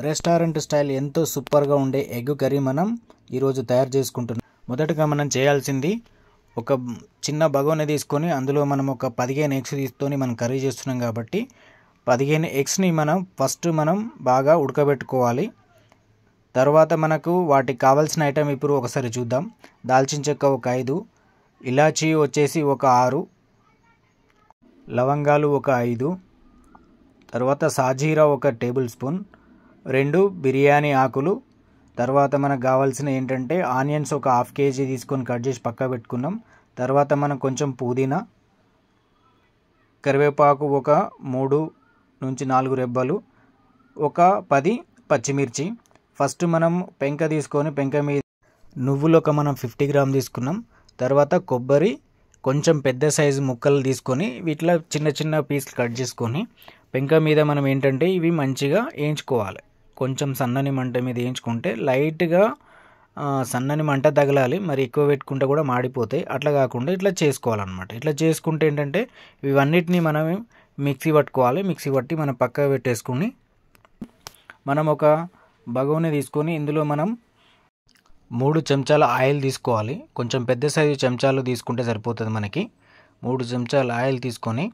Restaurant style ఎంతో సూపర్గా ఉండే ఎగ్ కర్రీ మనం ఈరోజు తయారు చేసుకుంటున్నాం. మొదటగా మనం చేయాల్సింది ఒక చిన్న బగోని తీసుకొని అందులో మనం ఒక 15 ఎగ్స్ తీసుకొని మనం కర్రీ చేస్తున్నాం కాబట్టి 15 ఎగ్స్ని మనం బాగా ఉడకబెట్టుకోవాలి. తర్వాత మనకు వాటికి కావాల్సిన ఐటెం ఇప్పుడు ఒకసారి చూద్దాం. దాల్చిన చెక్క ఒక 5, ఇలాచీ వచ్చేసి ఒక 6, లవంగాలు ఒక 5, తర్వాత సాజీరా ఒక టేబుల్ స్పూన్, 2 బిర్యానీ ఆకులు, తర్వాత మనకు కావాల్సిన ఏంటంటే ఆనియన్స్ ఒక 1/2 kg తీసుకొని కట్ చేసి పక్క పెట్టుకున్నాం. తర్వాత మనం కొంచెం పుదీనా, కరివేపాకు ఒక 3 నుంచి 4 రెబ్బలు, ఒక 10 పచ్చిమిర్చి. ఫస్ట్ మనం పెంక తీసుకొని పెంక మీద నువ్వులు ఒక మనం 50 గ్రామ్ తీసుకున్నాం. తర్వాత కొబ్బరి కొంచెం పెద్ద సైజు ముక్కలు తీసుకొని వీటిలో చిన్న చిన్న పీసులు కట్ చేసుకొని పెంక మీద మనం ఏంటంటే ఇవి మంచిగా వేయించుకోవాలి. కొంచెం సన్నని మంట మీద వేయించుకుంటే లైట్గా సన్నని మంట తగలాలి, మరి ఎక్కువ పెట్టుకుంటే కూడా మాడిపోతాయి. అట్లా కాకుండా ఇట్లా చేసుకోవాలన్నమాట. ఇట్లా చేసుకుంటే ఏంటంటే ఇవన్నిటిని మనం మిక్సీ పట్టుకోవాలి. మిక్సీ పట్టి మనం పక్కకు పెట్టేసుకుని మనం ఒక బగోని తీసుకొని ఇందులో మనం 3 చెంచాల ఆయిల్ తీసుకోవాలి. కొంచెం పెద్ద సైజు చెంచాలు తీసుకుంటే సరిపోతుంది. మనకి 3 చెంచాల ఆయిల్ తీసుకొని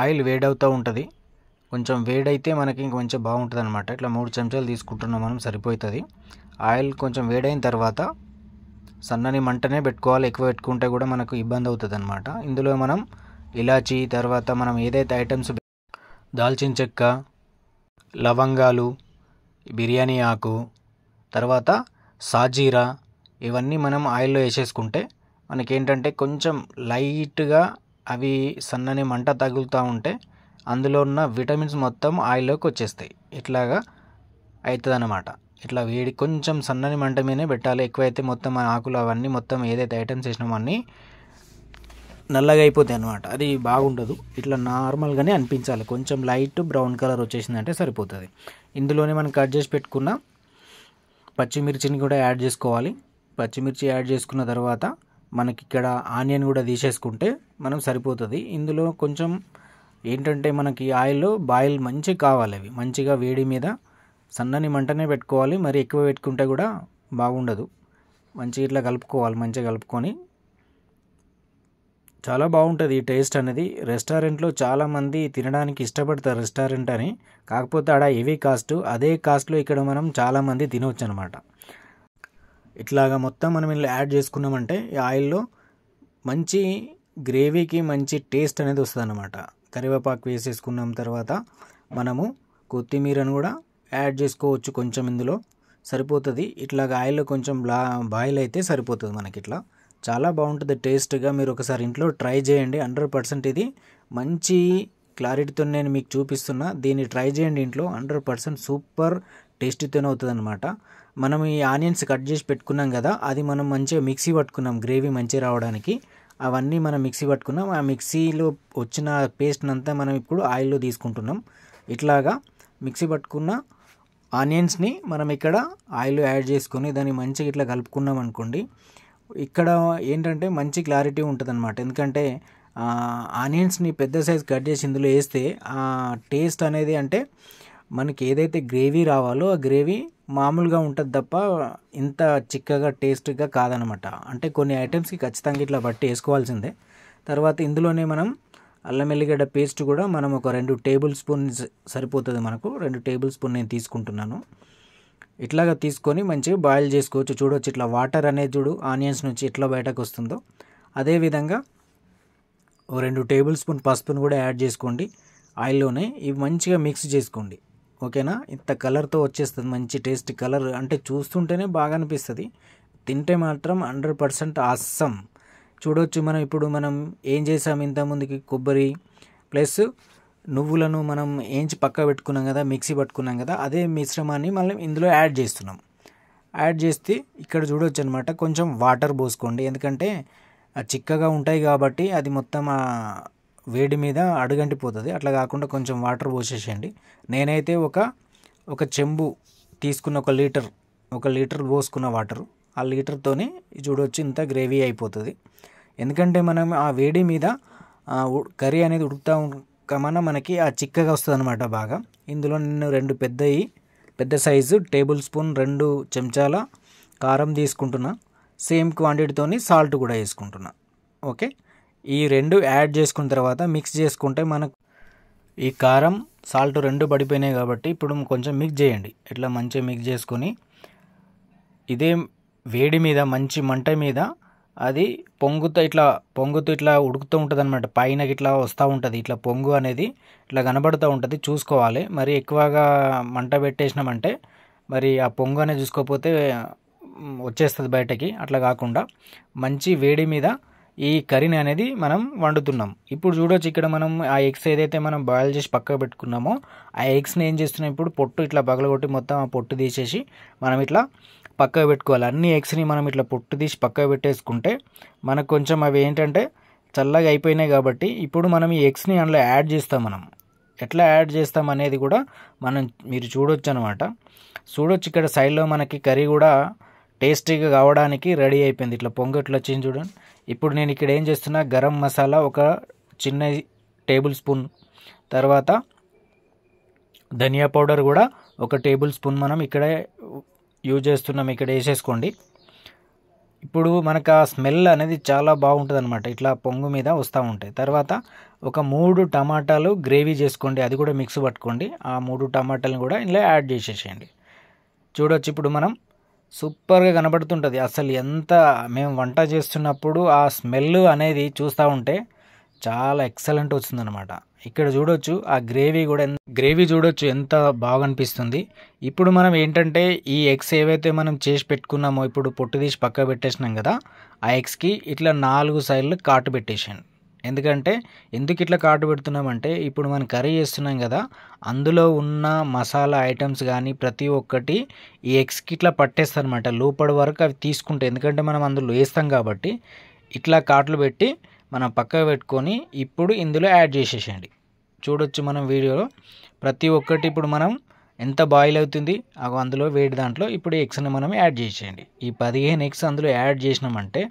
ఆయిల్ వేడవుతూ ఉంటుంది. కొంచెం వేడైతే మనకి ఇంక మంచిగా బాగుంటుంది అనమాట. ఇట్లా 3 చెంచాలు తీసుకుంటున్నాం మనం, సరిపోతుంది. ఆయిల్ కొంచెం వేడైన తర్వాత సన్నని మంటనే పెట్టుకోవాలి. ఎక్కువ పెట్టుకుంటే కూడా మనకు ఇబ్బంది అవుతుంది అనమాట. ఇందులో మనం ఇలాచీ, తర్వాత మనం ఏదైతే ఐటమ్స్ దాల్చిన చెక్క, లవంగాలు, బిర్యానీ ఆకు, తర్వాత సాజీరా ఇవన్నీ మనం ఆయిల్లో వేసేసుకుంటే మనకేంటంటే కొంచెం లైట్గా అవి సన్నని మంట తగులుతూ ఉంటే అందులో ఉన్న విటమిన్స్ మొత్తం ఆయిల్లోకి వచ్చేస్తాయి. ఇట్లాగా అవుతుంది అన్నమాట. ఇట్లా వేడి కొంచెం సన్నని మంట మీదనే పెట్టాలి. ఎక్కువైతే మొత్తం ఆకులు అవన్నీ మొత్తం ఏదైతే ఐటమ్స్ వేసినామో అన్నీ నల్లగా అయిపోతాయి అన్నమాట. అది బాగుండదు. ఇట్లా నార్మల్గానే అనిపించాలి. కొంచెం లైట్ బ్రౌన్ కలర్ వచ్చేసిందంటే సరిపోతుంది. ఇందులోనే మనం కట్ చేసి పెట్టుకున్న పచ్చిమిర్చిని కూడా యాడ్ చేసుకోవాలి. పచ్చిమిర్చి యాడ్ చేసుకున్న తర్వాత మనకి ఇక్కడ ఆనియన్ కూడా తీసేసుకుంటే మనం సరిపోతుంది. ఇందులో కొంచెం ఏంటంటే మనకి ఆయిల్లో బాయిల్ మంచిగా కావాలి. అవి మంచిగా వేడి మీద సన్నని మంటనే పెట్టుకోవాలి. మరి ఎక్కువ పెట్టుకుంటే కూడా బాగుండదు. మంచిగా ఇట్లా కలుపుకోవాలి. మంచిగా కలుపుకొని చాలా బాగుంటుంది ఈ టేస్ట్ అనేది. రెస్టారెంట్లో చాలామంది తినడానికి ఇష్టపడతారు రెస్టారెంట్ అని. కాకపోతే ఆడ హెవీ కాస్ట్, అదే కాస్ట్లో ఇక్కడ మనం చాలామంది తినవచ్చు అనమాట. ఇట్లాగా మొత్తం మనం ఇలా యాడ్ చేసుకున్నామంటే ఈ ఆయిల్లో మంచి గ్రేవీకి మంచి టేస్ట్ అనేది వస్తుంది అనమాట. కరివేపాకు వేసేసుకున్నాం తర్వాత మనము కొత్తిమీరను కూడా యాడ్ చేసుకోవచ్చు కొంచెం, ఇందులో సరిపోతుంది. ఇట్లాగా ఆయిల్లో కొంచెం బాయిల్ అయితే సరిపోతుంది మనకి. ఇట్లా చాలా బాగుంటుంది టేస్ట్గా. మీరు ఒకసారి ఇంట్లో ట్రై చేయండి. 100% ఇది మంచి క్లారిటీతో నేను మీకు చూపిస్తున్నా. దీన్ని ట్రై చేయండి ఇంట్లో. 100% సూపర్ టేస్టీతోనే అవుతుంది అనమాట. మనం ఈ ఆనియన్స్ కట్ చేసి పెట్టుకున్నాం కదా, అది మనం మంచిగా మిక్సీ పట్టుకున్నాం గ్రేవీ మంచిగా రావడానికి. అవన్నీ మనం మిక్సీ పట్టుకున్నాం. ఆ మిక్సీలో వచ్చిన పేస్ట్ అంతా మనం ఇప్పుడు ఆయిల్లో తీసుకుంటున్నాం. ఇట్లాగా మిక్సీ పట్టుకున్న ఆనియన్స్ని మనం ఇక్కడ ఆయిల్లో యాడ్ చేసుకొని దాన్ని మంచిగా ఇట్లా కలుపుకున్నాం అనుకోండి. ఇక్కడ ఏంటంటే మంచి క్లారిటీ ఉంటుంది అనమాట. ఎందుకంటే ఆనియన్స్ని పెద్ద సైజ్ కట్ చేసి ఇందులో వేస్తే ఆ టేస్ట్ అనేది అంటే మనకి ఏదైతే గ్రేవీ రావాలో ఆ గ్రేవీ మామూలుగా ఉంటుంది తప్ప ఇంత చిక్కగా టేస్ట్గా కాదనమాట. అంటే కొన్ని ఐటమ్స్కి ఖచ్చితంగా ఇట్లా బట్టి వేసుకోవాల్సిందే. తర్వాత ఇందులోనే మనం అల్లం ఎల్లిగడ్డ పేస్ట్ కూడా మనం ఒక 2 టేబుల్ స్పూన్ సరిపోతుంది మనకు. 2 టేబుల్ స్పూన్ నేను తీసుకుంటున్నాను. ఇట్లాగా తీసుకొని మంచిగా బాయిల్ చేసుకోవచ్చు. చూడవచ్చు ఇట్లా వాటర్ అనేది చూడు ఆనియన్స్ నుంచి ఎట్లా బయటకు వస్తుందో. అదేవిధంగా ఓ 2 టేబుల్ స్పూన్ పసుపును కూడా యాడ్ చేసుకోండి ఆయిల్లోనే. ఇవి మంచిగా మిక్స్ చేసుకోండి. ఓకేనా? ఇంత కలర్తో వచ్చేస్తుంది మంచి టేస్ట్. కలర్ అంటే చూస్తుంటేనే బాగా అనిపిస్తుంది, తింటే మాత్రం 100% ఆసమ్. చూడవచ్చు మనం ఏం చేసాం ఇంతకుముందుకి, కొబ్బరి ప్లస్ నువ్వులను మనం ఏంచి పక్క పెట్టుకున్నాం కదా, మిక్సీ పట్టుకున్నాం కదా, అదే మిశ్రమాన్ని మళ్ళీ ఇందులో యాడ్ చేస్తున్నాం. యాడ్ చేస్తే ఇక్కడ చూడవచ్చు అనమాట. కొంచెం వాటర్ పోసుకోండి, ఎందుకంటే చిక్కగా ఉంటాయి కాబట్టి అది మొత్తం వేడి మీద అడుగంటిపోతుంది. అట్లా కాకుండా కొంచెం వాటర్ పోసేసేయండి. నేనైతే ఒక చెంబు తీసుకున్న, 1 లీటర్ పోసుకున్న వాటర్. ఆ లీటర్తోనే చూడవచ్చు ఇంత గ్రేవీ అయిపోతుంది. ఎందుకంటే మనం ఆ వేడి మీద కర్రీ అనేది ఉడుకుతా కమన్నా మనకి ఆ చిక్కగా వస్తుంది అనమాట బాగా. ఇందులో నేను 2 పెద్ద సైజు టేబుల్ స్పూన్ 2 చెంచాల కారం తీసుకుంటున్నా. సేమ్ క్వాంటిటీతోని సాల్ట్ కూడా వేసుకుంటున్నా. ఓకే, ఈ 2 యాడ్ చేసుకున్న తర్వాత మిక్స్ చేసుకుంటే మనకు ఈ కారం సాల్ట్ 2 పడిపోయినాయి కాబట్టి ఇప్పుడు కొంచెం మిక్స్ చేయండి. ఇట్లా మంచిగా మిక్స్ చేసుకొని ఇదే వేడి మీద మంచి మంట మీద అది పొంగుతూ ఇట్లా ఉడుకుతూ ఉంటుంది అనమాట. పైన ఇట్లా వస్తూ ఉంటుంది, ఇట్లా పొంగు అనేది ఇట్లా కనబడుతూ ఉంటుంది. చూసుకోవాలి, మరి ఎక్కువగా మంట పెట్టేసినామంటే మరి ఆ పొంగు అనేది చూసుకోకపోతే వచ్చేస్తుంది బయటకి. అట్లా కాకుండా మంచి వేడి మీద ఈ కర్రీని అనేది మనం వండుతున్నాం. ఇప్పుడు చూడొచ్చు, ఇక్కడ మనం ఆ ఎగ్స్ ఏదైతే మనం బాయిల్ చేసి పక్కకు పెట్టుకున్నామో ఆ ఎగ్స్ని ఏం చేస్తున్నాం, ఇప్పుడు పొట్టు ఇట్లా పగలగొట్టి మొత్తం ఆ పొట్టు తీసేసి మనం ఇట్లా పక్కకు పెట్టుకోవాలి. అన్ని ఎగ్స్ని మనం ఇట్లా పొట్టు తీసి పక్కకు పెట్టేసుకుంటే మనకు కొంచెం అవి ఏంటంటే చల్లగా అయిపోయినాయి కాబట్టి ఇప్పుడు మనం ఈ ఎగ్స్ని అందులో యాడ్ చేస్తాం. మనం ఎట్లా యాడ్ చేస్తాం అనేది కూడా మీరు చూడొచ్చు అనమాట. చూడొచ్చు, ఇక్కడ సైడ్లో మనకి కర్రీ కూడా టేస్టీగా కావడానికి రెడీ అయిపోయింది. ఇట్లా పొంగు ఇట్లా వచ్చింది చూడండి. ఇప్పుడు నేను ఇక్కడ ఏం చేస్తున్నా, గరం మసాలా ఒక చిన్న టేబుల్ స్పూన్, తర్వాత ధనియా పౌడర్ కూడా ఒక టేబుల్ స్పూన్ మనం ఇక్కడ యూజ్ చేస్తున్నాం. ఇక్కడ వేసేసుకోండి. ఇప్పుడు మనకు ఆ స్మెల్ అనేది చాలా బాగుంటుంది అనమాట, ఇట్లా పొంగు మీద వస్తూ ఉంటాయి. తర్వాత ఒక 3 టమాటాలు గ్రేవీ చేసుకోండి, అది కూడా మిక్స్ పట్టుకోండి. ఆ 3 టమాటాలను కూడా ఇలా యాడ్ చేసేసేయండి. చూడొచ్చు, ఇప్పుడు మనం సూపర్గా కనబడుతుంటుంది. అసలు మేము వంట చేస్తున్నప్పుడు ఆ స్మెల్ అనేది చూస్తూ ఉంటే చాలా ఎక్సలెంట్ వస్తుందన్నమాట. ఇక్కడ చూడొచ్చు ఆ గ్రేవీ చూడొచ్చు ఎంత బాగా అనిపిస్తుంది. ఇప్పుడు మనం ఏంటంటే ఈ ఎగ్స్ ఏవైతే మనం చేసి పెట్టుకున్నామో ఇప్పుడు పొట్టు తీసి పక్క పెట్టేసినాం కదా, ఆ ఎగ్స్కి ఇట్లా 4 సైడ్లు కాటు పెట్టేసాను. ఎందుకు ఇట్లా కాటు పెడుతున్నామంటే ఇప్పుడు మనం కర్రీ చేస్తున్నాం కదా, అందులో ఉన్న మసాలా ఐటమ్స్ కానీ ప్రతి ఒక్కటి ఈ ఎగ్స్కి ఇట్లా పట్టేస్తారు అనమాట. లోపడి వరకు అవి తీసుకుంటాయి, ఎందుకంటే మనం అందులో వేస్తాం కాబట్టి. ఇట్లా కాట్లు పెట్టి మనం పక్కకు పెట్టుకొని ఇప్పుడు ఇందులో యాడ్ చేసేసేయండి. చూడొచ్చు మనం వీడియోలో ప్రతి ఒక్కటి ఇప్పుడు మనం ఎంత బాయిల్ అవుతుంది అందులో వేడి దాంట్లో ఇప్పుడు ఎగ్స్ని మనం యాడ్ చేసేయండి. ఈ 15 ఎగ్స్ అందులో యాడ్ చేసినామంటే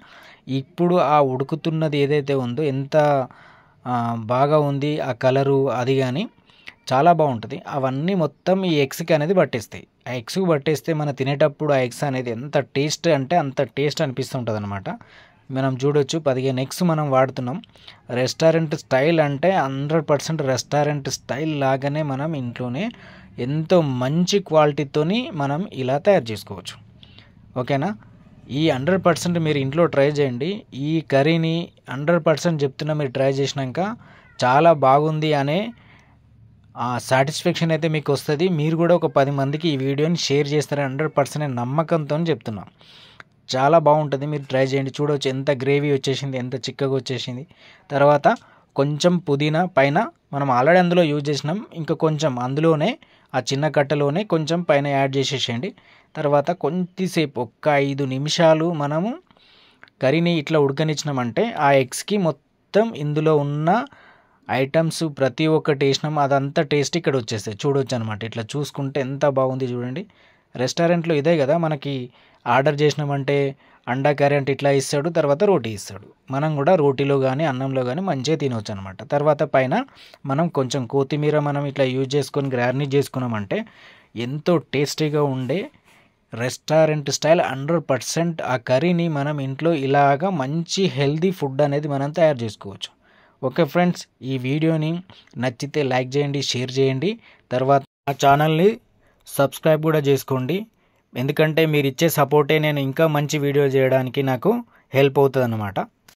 ఇప్పుడు ఆ ఉడుకుతున్నది ఏదైతే ఉందో ఎంత బాగా ఉంది, ఆ కలరు అది కానీ చాలా బాగుంటుంది. అవన్నీ మొత్తం ఈ ఎగ్స్కి అనేది పట్టేస్తాయి. ఆ ఎగ్స్కి పట్టేస్తే మనం తినేటప్పుడు ఆ ఎగ్స్ అనేది ఎంత టేస్ట్ అంటే అంత టేస్ట్ అనిపిస్తుంటుంది అనమాట. మనం చూడొచ్చు 15 ఎగ్స్ మనం వాడుతున్నాం. రెస్టారెంట్ స్టైల్ అంటే 100% రెస్టారెంట్ స్టైల్ లాగానే మనం ఇంట్లోనే ఎంతో మంచి క్వాలిటీతోని మనం ఇలా తయారు చేసుకోవచ్చు. ఓకేనా, ఈ 100% మీరు ఇంట్లో ట్రై చేయండి. ఈ కర్రీని 100% చెప్తున్నా, మీరు ట్రై చేసినాక చాలా బాగుంది అనే సాటిస్ఫాక్షన్ అయితే మీకు వస్తుంది. మీరు కూడా ఒక 10 మందికి ఈ వీడియోని షేర్ చేస్తారని 100% నమ్మకంతో చెప్తున్నాం. చాలా బాగుంటుంది, మీరు ట్రై చేయండి. చూడవచ్చు ఎంత గ్రేవీ వచ్చేసింది, ఎంత చిక్కగా వచ్చేసింది. తర్వాత కొంచెం పుదీనా పైన మనం ఆల్రెడీ అందులో యూజ్ చేసినాం, ఇంకా కొంచెం అందులోనే ఆ చిన్న కట్టలోనే కొంచెం పైన యాడ్ చేసేసేయండి. తర్వాత కొంచెంసేపు ఒక్క 5 నిమిషాలు మనము కర్రీని ఇట్లా ఉడకనిచ్చినామంటే ఆ ఎగ్స్కి మొత్తం ఇందులో ఉన్న ఐటమ్స్ ప్రతి ఒక్కటి వేసినాం, అదంతా టేస్ట్ ఇక్కడ వచ్చేస్తాయి. చూడొచ్చు అనమాట. ఇట్లా చూసుకుంటే ఎంత బాగుంది చూడండి. రెస్టారెంట్లో ఇదే కదా, మనకి ఆర్డర్ చేసినామంటే అండా కర్రీ అంటే ఇట్లా ఇస్తాడు, తర్వాత రోటీ ఇస్తాడు. మనం కూడా రోటీలో కానీ అన్నంలో కానీ మంచిగా తినవచ్చు అనమాట. తర్వాత పైన మనం కొంచెం కొత్తిమీర మనం ఇట్లా యూజ్ చేసుకొని గార్నిష్ చేసుకున్నామంటే ఎంతో టేస్టీగా ఉండే రెస్టారెంట్ స్టైల్ 100% ఆ కర్రీని మనం ఇంట్లో ఇలాగా మంచి హెల్దీ ఫుడ్ అనేది మనం తయారు చేసుకోవచ్చు. ఓకే ఫ్రెండ్స్, ఈ వీడియోని నచ్చితే లైక్ చేయండి, షేర్ చేయండి. తర్వాత ఆ ఛానల్ని సబ్స్క్రైబ్ కూడా చేసుకోండి, ఎందుకంటే మీరు ఇచ్చే సపోర్టే నేను ఇంకా మంచి వీడియో చేయడానికి నాకు హెల్ప్ అవుతుంది అన్నమాట.